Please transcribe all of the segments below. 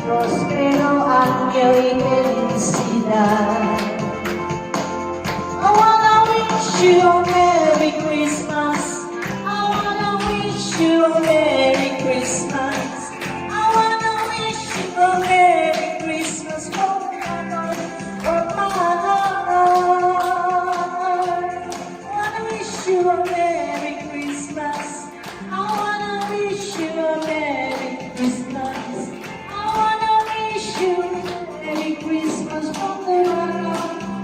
Prospero año y felicidad. I wanna wish you a Merry Christmas. I wanna wish you a Merry Christmas. I wanna wish you a Merry Christmas from my heart, from my heart. I wanna wish you a Merry Christmas. I wanna wish you a Merry Christmas. I wanna wish you a Merry Christmas from the bottom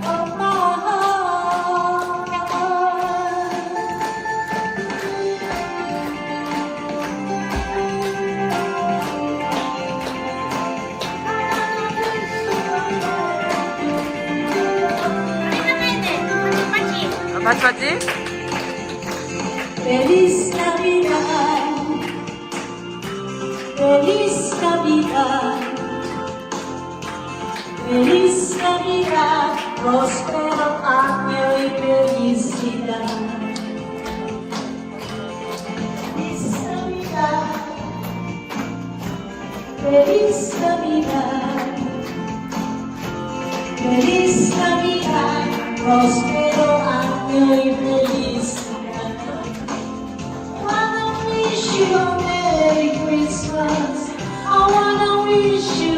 of my heart. 맞지? Feliz Navidad, Feliz Navidad, Feliz Navidad, próspero año y felicidad. Feliz Navidad, Feliz Navidad, Feliz Navidad, próspero año y felicidad. I wanna wish you a Merry Christmas. I wanna wish you